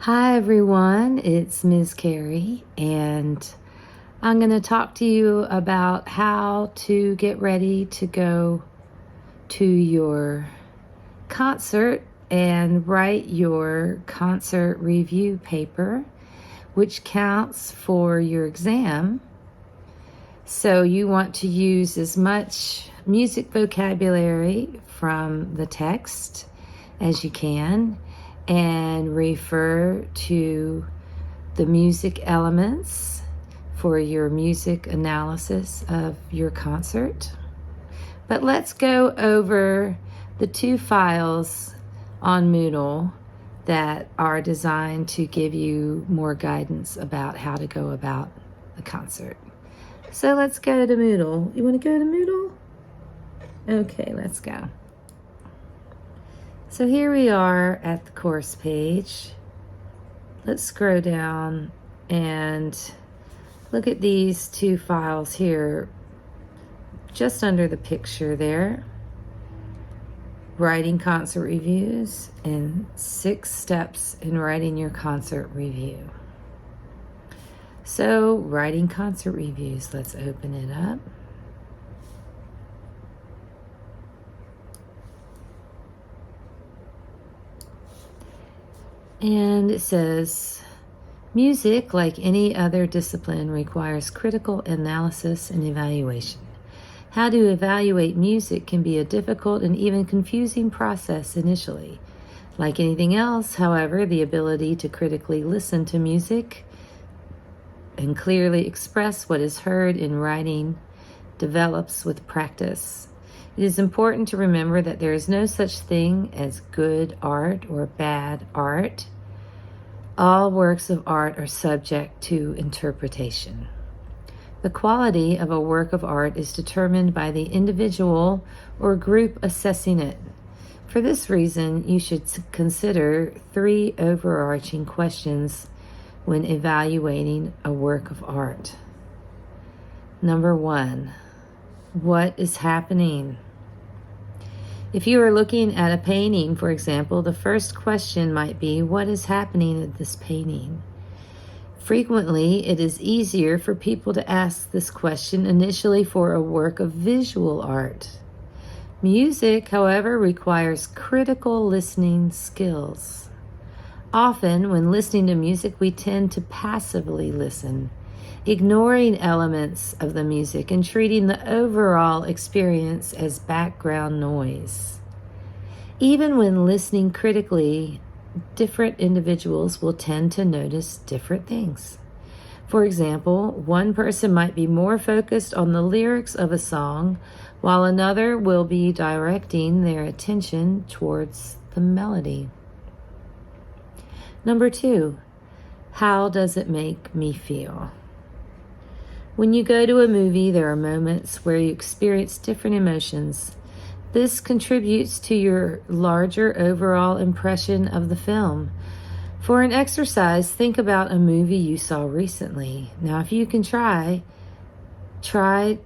Hi everyone, it's Ms. Cary, and I'm going to talk to you about how to get ready to go to your concert and write your concert review paper, which counts for your exam. So you want to use as much music vocabulary from the text as you can, and refer to the music elements for your music analysis of your concert. But let's go over the two files on Moodle that are designed to give you more guidance about how to go about the concert. So let's go to Moodle. You want to go to Moodle? Okay, let's go. So here we are at the course page. Let's scroll down and look at these two files here, just under the picture there. Writing concert reviews and 6 steps in writing your concert review. So, writing concert reviews, let's open it up. And it says, music, like any other discipline, requires critical analysis and evaluation. How to evaluate music can be a difficult and even confusing process initially. Like anything else, however, the ability to critically listen to music and clearly express what is heard in writing develops with practice. It is important to remember that there is no such thing as good art or bad art. All works of art are subject to interpretation. The quality of a work of art is determined by the individual or group assessing it. For this reason, you should consider 3 overarching questions when evaluating a work of art. Number 1, what is happening? If you are looking at a painting, for example, the first question might be, what is happening at this painting? Frequently, it is easier for people to ask this question initially for a work of visual art. Music, however, requires critical listening skills. Often, when listening to music, we tend to passively listen, ignoring elements of the music and treating the overall experience as background noise. Even when listening critically, different individuals will tend to notice different things. For example, one person might be more focused on the lyrics of a song, while another will be directing their attention towards the melody. Number 2, how does it make me feel? When you go to a movie, there are moments where you experience different emotions. This contributes to your larger overall impression of the film. For an exercise, think about a movie you saw recently. Now, if you can try to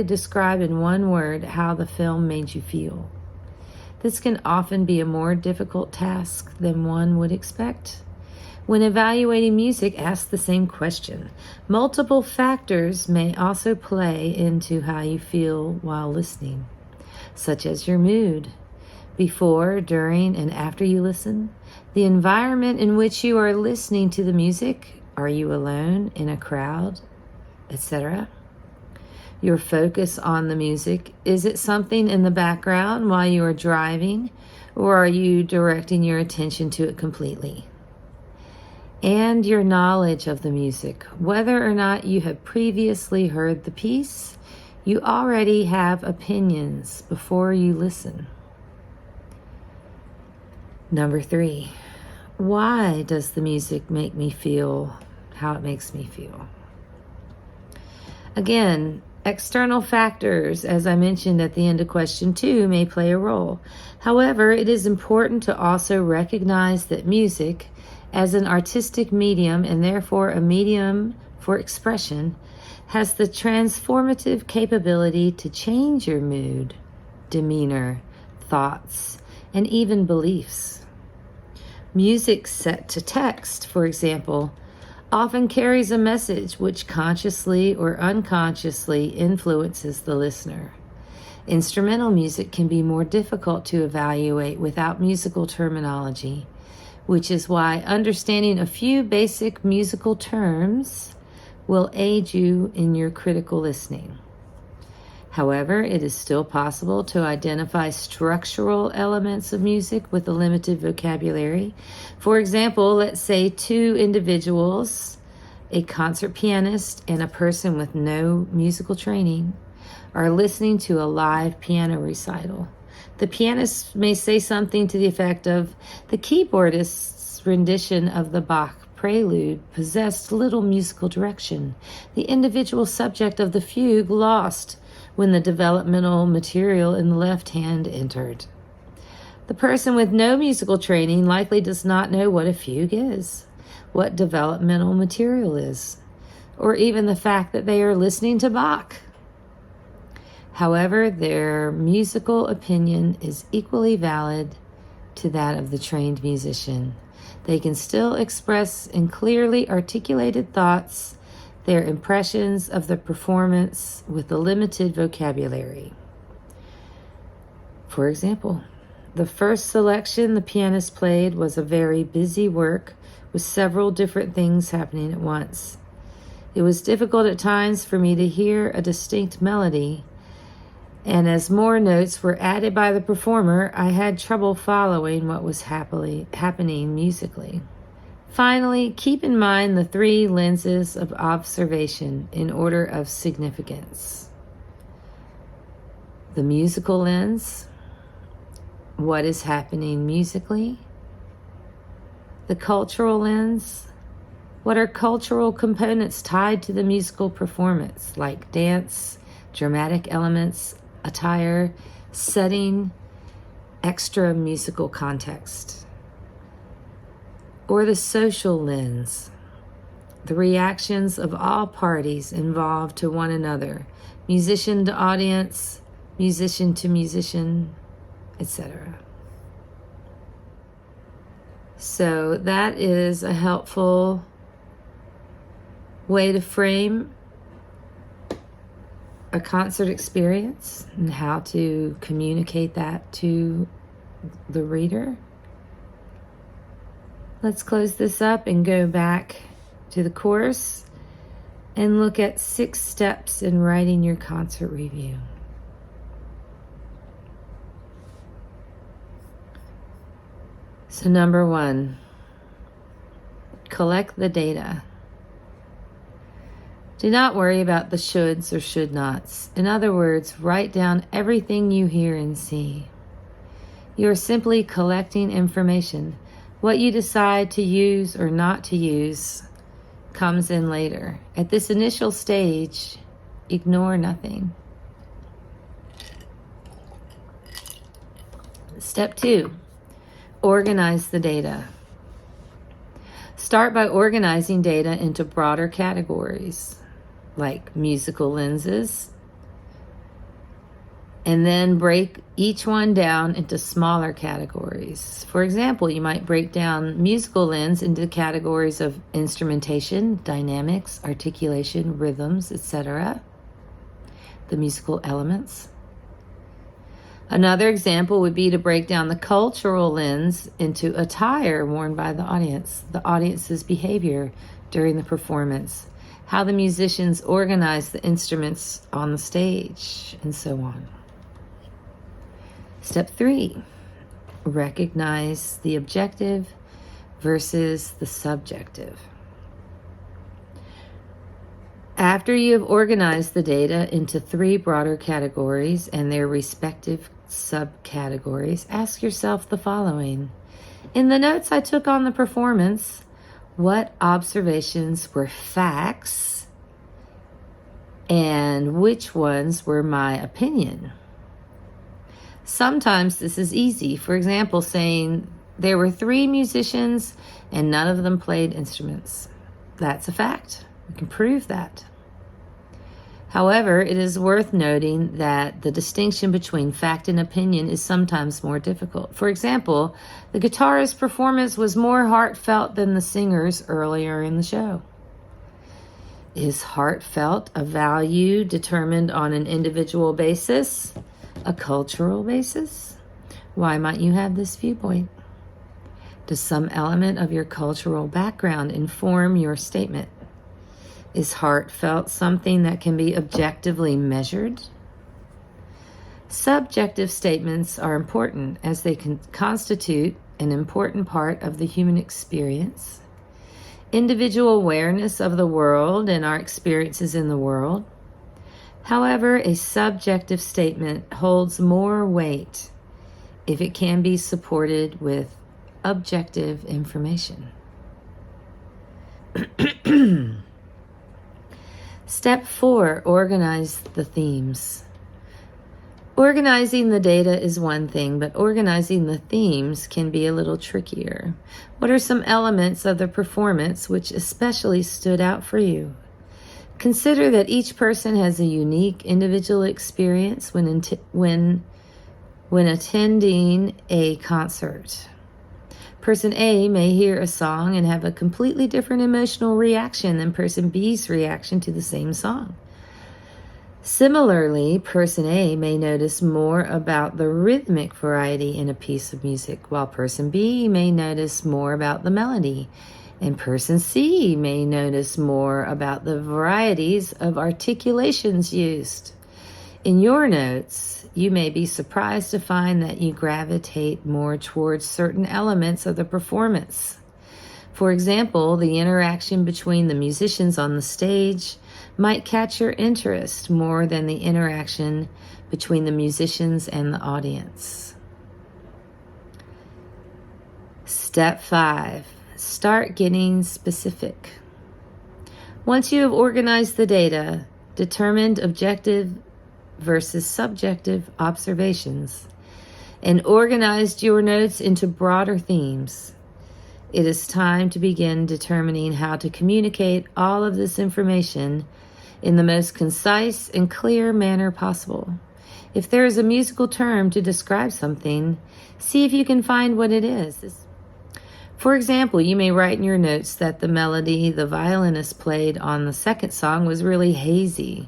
describe in one word how the film made you feel. This can often be a more difficult task than one would expect. When evaluating music, ask the same question. Multiple factors may also play into how you feel while listening, such as your mood, before, during, and after you listen, the environment in which you are listening to the music, are you alone, in a crowd, etc.? Your focus on the music, is it something in the background while you are driving, or are you directing your attention to it completely? And your knowledge of the music. Whether or not you have previously heard the piece, you already have opinions before you listen. Number 3, why does the music make me feel how it makes me feel? Again, external factors, as I mentioned at the end of question 2, may play a role. However, it is important to also recognize that music, as an artistic medium and therefore a medium for expression, has the transformative capability to change your mood, demeanor, thoughts, and even beliefs. Music set to text, for example, often carries a message which consciously or unconsciously influences the listener. Instrumental music can be more difficult to evaluate without musical terminology, which is why understanding a few basic musical terms will aid you in your critical listening. However, it is still possible to identify structural elements of music with a limited vocabulary. For example, let's say two individuals, a concert pianist and a person with no musical training, are listening to a live piano recital. The pianist may say something to the effect of, "The keyboardist's rendition of the Bach prelude possessed little musical direction. The individual subject of the fugue lost when the developmental material in the left hand entered." The person with no musical training likely does not know what a fugue is, what developmental material is, or even the fact that they are listening to Bach. However, their musical opinion is equally valid to that of the trained musician. They can still express in clearly articulated thoughts their impressions of the performance with a limited vocabulary. For example, the first selection the pianist played was a very busy work with several different things happening at once. It was difficult at times for me to hear a distinct melody, and as more notes were added by the performer, I had trouble following what was happening musically. Finally, keep in mind the three lenses of observation in order of significance. The musical lens, what is happening musically. The cultural lens, what are cultural components tied to the musical performance, like dance, dramatic elements, attire, setting, extra musical context. Or the social lens, the reactions of all parties involved to one another, musician to audience, musician to musician, etc. So that is a helpful way to frame a concert experience and how to communicate that to the reader. Let's close this up and go back to the course and look at 6 steps in writing your concert review. So number 1, collect the data. Do not worry about the shoulds or should nots. In other words, write down everything you hear and see. You are simply collecting information. What you decide to use or not to use comes in later. At this initial stage, ignore nothing. Step 2, organize the data. Start by organizing data into broader categories, like musical lenses, and then break each one down into smaller categories. For example, you might break down musical lens into categories of instrumentation, dynamics, articulation, rhythms, etc., the musical elements. Another example would be to break down the cultural lens into attire worn by the audience's behavior during the performance, how the musicians organize the instruments on the stage, and so on. Step 3, recognize the objective versus the subjective. After you have organized the data into 3 broader categories and their respective subcategories, ask yourself the following. In the notes I took on the performance, what observations were facts and which ones were my opinion? Sometimes this is easy. For example, saying there were 3 musicians and none of them played instruments. That's a fact. We can prove that. However, it is worth noting that the distinction between fact and opinion is sometimes more difficult. For example, the guitarist's performance was more heartfelt than the singer's earlier in the show. Is heartfelt a value determined on an individual basis, a cultural basis? Why might you have this viewpoint? Does some element of your cultural background inform your statement? Is heartfelt something that can be objectively measured? Subjective statements are important as they can constitute an important part of the human experience. Individual awareness of the world and our experiences in the world. However, a subjective statement holds more weight if it can be supported with objective information. Step 4, organize the themes. Organizing the data is one thing, but organizing the themes can be a little trickier. What are some elements of the performance which especially stood out for you? Consider that each person has a unique individual experience when attending a concert. Person A may hear a song and have a completely different emotional reaction than person B's reaction to the same song. Similarly, person A may notice more about the rhythmic variety in a piece of music, while person B may notice more about the melody, and person C may notice more about the varieties of articulations used. In your notes, you may be surprised to find that you gravitate more towards certain elements of the performance. For example, the interaction between the musicians on the stage might catch your interest more than the interaction between the musicians and the audience. Step 5, start getting specific. Once you have organized the data, determined objective versus subjective observations, and organized your notes into broader themes, it is time to begin determining how to communicate all of this information in the most concise and clear manner possible. If there is a musical term to describe something, see if you can find what it is. For example, you may write in your notes that the melody the violinist played on the second song was really hazy.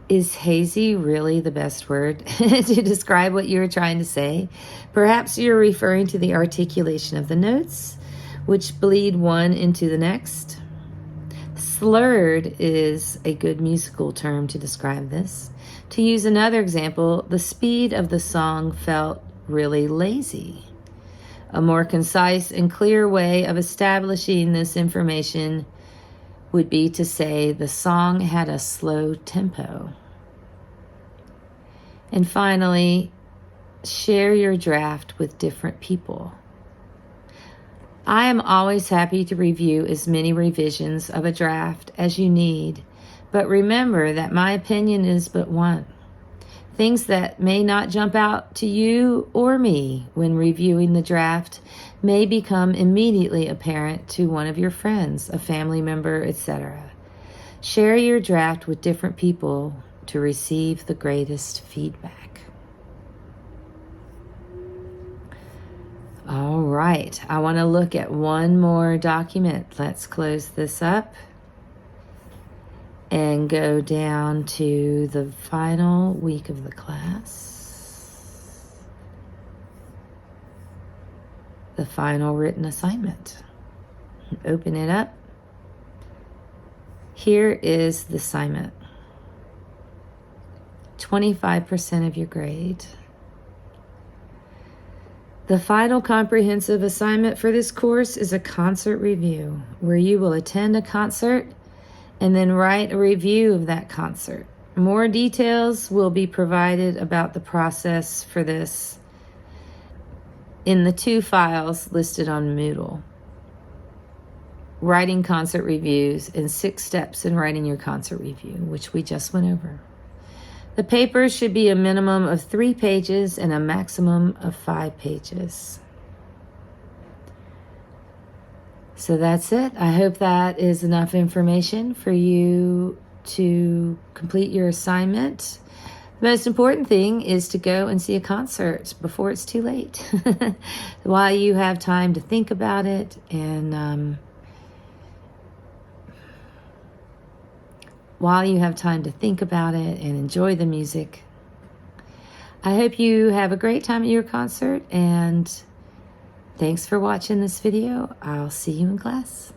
Is hazy really the best word to describe what you were trying to say? Perhaps you're referring to the articulation of the notes, which bleed one into the next. Slurred is a good musical term to describe this. To use another example, the speed of the song felt really lazy. A more concise and clear way of establishing this information would be to say the song had a slow tempo. And finally, share your draft with different people. I am always happy to review as many revisions of a draft as you need, but remember that my opinion is but one. Things that may not jump out to you or me when reviewing the draft may become immediately apparent to one of your friends, a family member, etc. Share your draft with different people to receive the greatest feedback. All right, I want to look at one more document. Let's close this up and go down to the final week of the class. The final written assignment. Open it up. Here is the assignment. 25% of your grade. The final comprehensive assignment for this course is a concert review, where you will attend a concert and then write a review of that concert. More details will be provided about the process for this in the 2 files listed on Moodle. Writing concert reviews and 6 steps in writing your concert review, which we just went over. The paper should be a minimum of 3 pages and a maximum of 5 pages. So that's it. I hope that is enough information for you to complete your assignment. The most important thing is to go and see a concert before it's too late. While you have time to think about it and enjoy the music. I hope you have a great time at your concert, and thanks for watching this video. I'll see you in class.